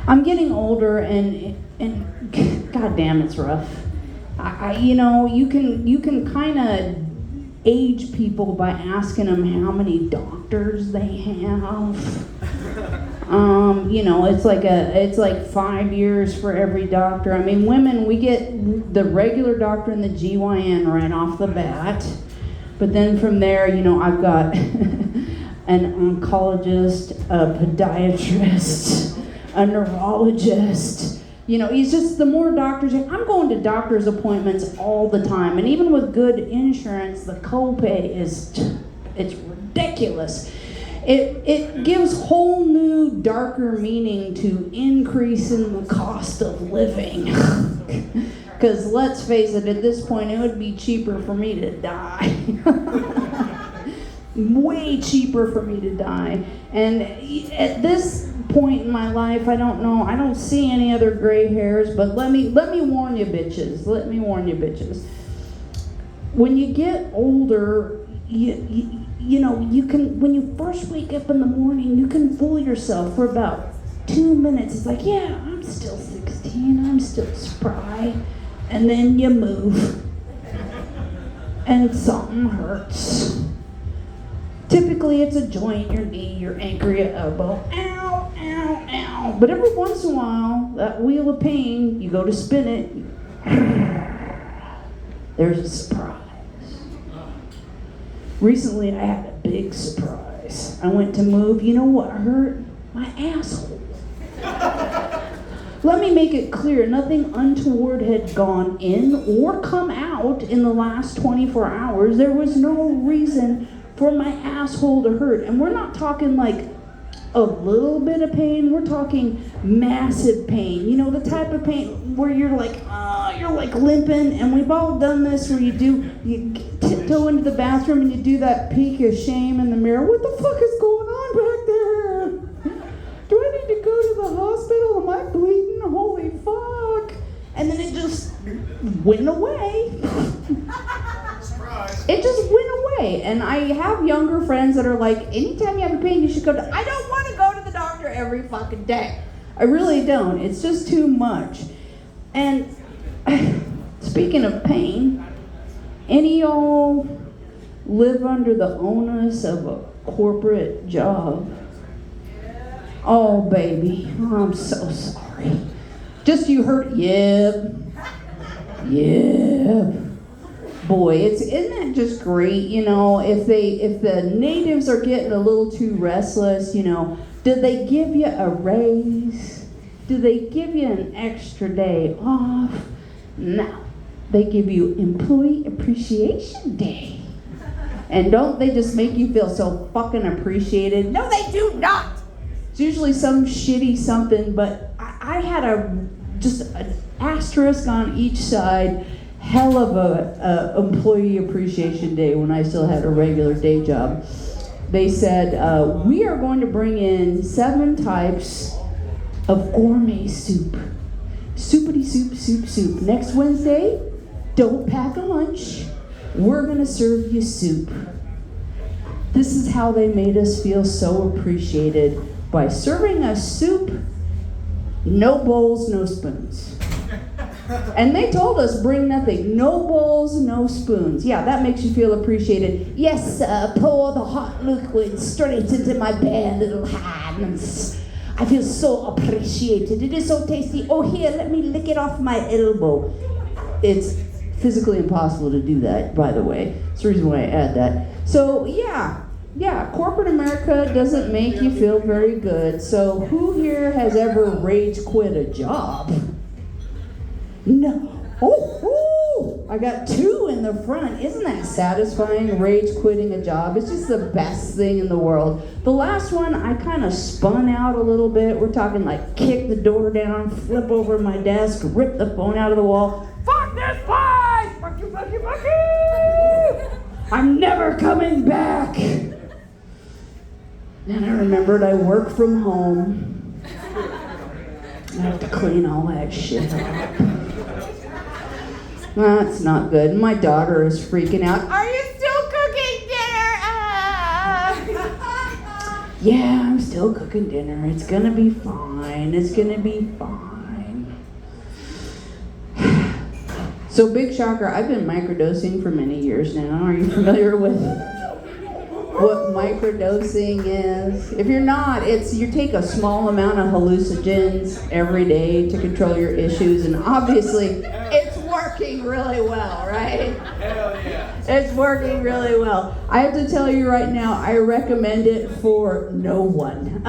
I'm getting older, and goddamn, it's rough. You can kind of age people by asking them how many doctors they have. It's like 5 years for every doctor. I mean, women, we get the regular doctor and the GYN right off the bat. But then from there, I've got an oncologist, a podiatrist, a neurologist. He's just, the more doctors, I'm going to doctor's appointments all the time. And even with good insurance, the copay it's ridiculous. It gives whole new, darker meaning to increase in the cost of living. Because let's face it, at this point, it would be cheaper for me to die. Way cheaper for me to die. And at this point in my life, I don't know, I don't see any other gray hairs, but let me warn you bitches. When you get older, you can, when you first wake up in the morning, you can fool yourself for about 2 minutes. It's like, yeah, I'm still 16, I'm still spry. And then you move, and something hurts. Typically, it's a joint, your knee, your ankle, your elbow. Ow, ow, ow. But every once in a while, that wheel of pain, you go to spin it, there's a surprise. Recently, I had a big surprise. I went to move. You know what hurt? My asshole. Let me make it clear, nothing untoward had gone in or come out in the last 24 hours. There was no reason for my asshole to hurt. And we're not talking like a little bit of pain, we're talking massive pain. The type of pain where you're like limping, and we've all done this where you tiptoe into the bathroom and you do that peek of shame in the mirror. What the fuck is going on back there? Do I need to go to the hospital? Am I bleeding? Holy fuck. And then it just went away. Surprise. It just went away. And I have younger friends that are like, anytime you have a pain, you should go to... I don't want to go to the doctor every fucking day. I really don't. It's just too much. And speaking of pain, any of y'all live under the onus of a corporate job? Oh, baby, I'm so sorry. Just you heard, yep. Boy, isn't that just great? If the natives are getting a little too restless, did they give you a raise? Do they give you an extra day off? No, they give you Employee Appreciation Day. And don't they just make you feel so fucking appreciated? No, they do not. It's usually some shitty something, but I had just an asterisk on each side. Hell of a Employee Appreciation Day when I still had a regular day job. They said, we are going to bring in 7 types of gourmet soup. Soupity soup. Next Wednesday, don't pack a lunch. We're going to serve you soup. This is how they made us feel so appreciated, by serving us soup, no bowls, no spoons. And they told us, bring nothing. No bowls, no spoons. Yeah, that makes you feel appreciated. Yes, pour the hot liquid straight into my bare little hands. I feel so appreciated. It is so tasty. Oh, here, let me lick it off my elbow. It's physically impossible to do that, by the way. That's the reason why I add that. So, yeah, corporate America doesn't make you feel very good. So who here has ever rage quit a job? No. Oh, I got 2 in the front. Isn't that satisfying, rage quitting a job? It's just the best thing in the world. The last one, I kind of spun out a little bit. We're talking like kick the door down, flip over my desk, rip the phone out of the wall. Fuck this place! Fuck you, fuck you, fuck you! I'm never coming back! Then I remembered I work from home. I have to clean all that shit up. That's not good. My daughter is freaking out. Are you still cooking dinner? Yeah, I'm still cooking dinner. It's gonna be fine. fine. It's gonna be fine. So big shocker, I've been microdosing for many years now. Are you familiar with what microdosing is? If you're not, it's you take a small amount of hallucinogens every day to control your issues, and obviously it's working really well, right? Hell yeah. It's working really well. I have to tell you right now, I recommend it for no one.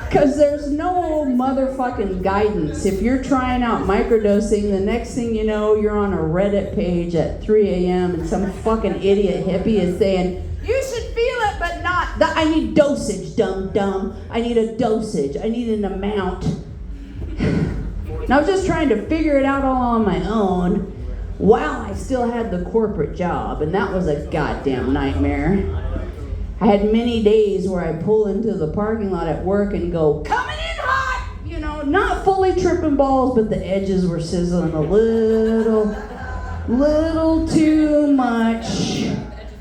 Because there's no motherfucking guidance. If you're trying out microdosing, the next thing you know, you're on a Reddit page at 3 a.m. and some fucking idiot hippie is saying, you should feel it, but not. I need dosage, dumb. I need a dosage. I need an amount. And I was just trying to figure it out all on my own while I still had the corporate job, and that was a goddamn nightmare. I had many days where I'd pull into the parking lot at work and go, coming in hot! You know, not fully tripping balls, but the edges were sizzling a little too much.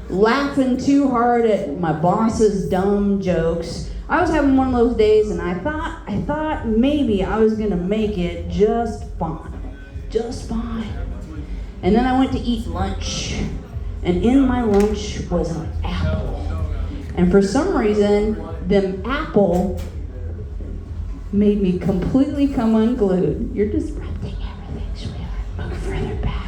Laughing too hard at my boss's dumb jokes. I was having one of those days, and I thought maybe I was gonna make it just fine. And then I went to eat lunch, and in my lunch was an apple. And for some reason, the apple made me completely come unglued. You're disrupting everything, sweetheart. Move further back.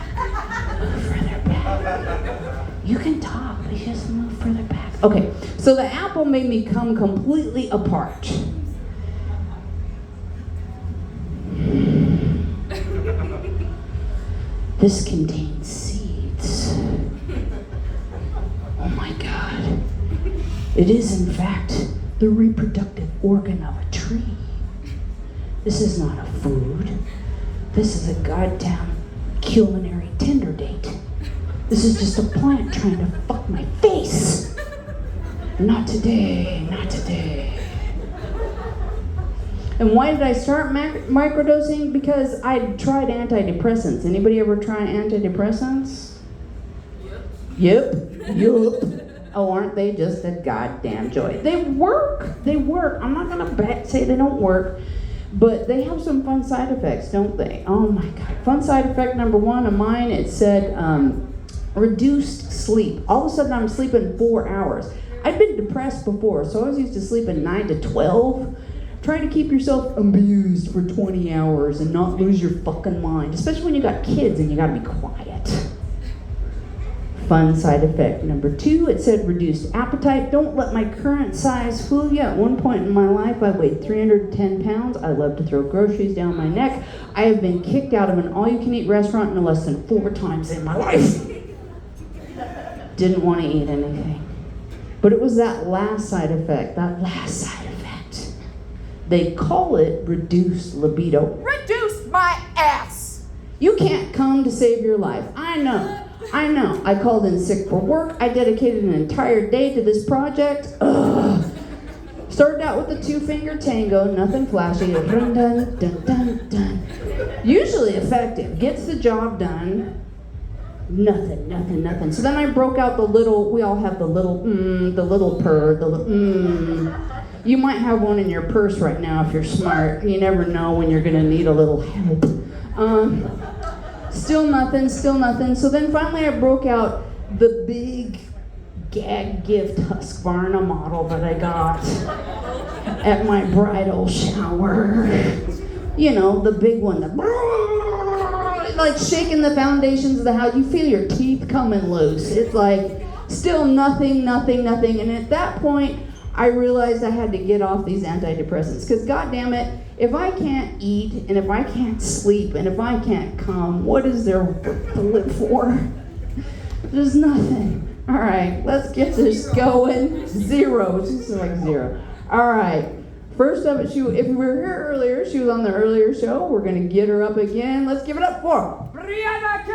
You can talk, but just move further back. Okay, so the apple made me come completely apart. This contains seeds. Oh my God. It is, in fact, the reproductive organ of a tree. This is not a food. This is a goddamn culinary Tinder date. This is just a plant trying to fuck my face. Not today. And why did I start microdosing? Because I tried antidepressants. Anybody ever try antidepressants? Yep. Oh, aren't they just a goddamn joy? They work. I'm not gonna say they don't work, but they have some fun side effects, don't they? Oh my God. Fun side effect number one of mine, it said reduced sleep. All of a sudden I'm sleeping 4 hours. I'd been depressed before, so I was used to sleeping 9 to 12. Try to keep yourself amused for 20 hours and not lose your fucking mind, especially when you got kids and you gotta be quiet. Fun side effect number two, it said reduced appetite. Don't let my current size fool you. At one point in my life, I weighed 310 pounds. I love to throw groceries down my neck. I have been kicked out of an all-you-can-eat restaurant no less than 4 times in my life. Didn't want to eat anything. But it was that last side effect. They call it reduced libido. Reduce my ass! You can't come to save your life. I know. I called in sick for work. I dedicated an entire day to this project. Ugh. Started out with a 2-finger tango, nothing flashy. Dun, dun, dun, dun, dun. Usually effective, gets the job done. Nothing. So then I broke out the little, we all have the little purr, You might have one in your purse right now if you're smart. You never know when you're gonna need a little help. Still nothing. So then finally I broke out the big gag gift Husqvarna model that I got at my bridal shower. You know, the big one, like shaking the foundations of the house. You feel your teeth coming loose. It's like still nothing. And at that point, I realized I had to get off these antidepressants. Because goddamn it, if I can't eat, and if I can't sleep, and if I can't come, what is there to live for? There's nothing. All right, let's get this going. 0, just like 0. All right. First up, if you were here earlier, she was on the earlier show. We're gonna get her up again. Let's give it up for Brianna K.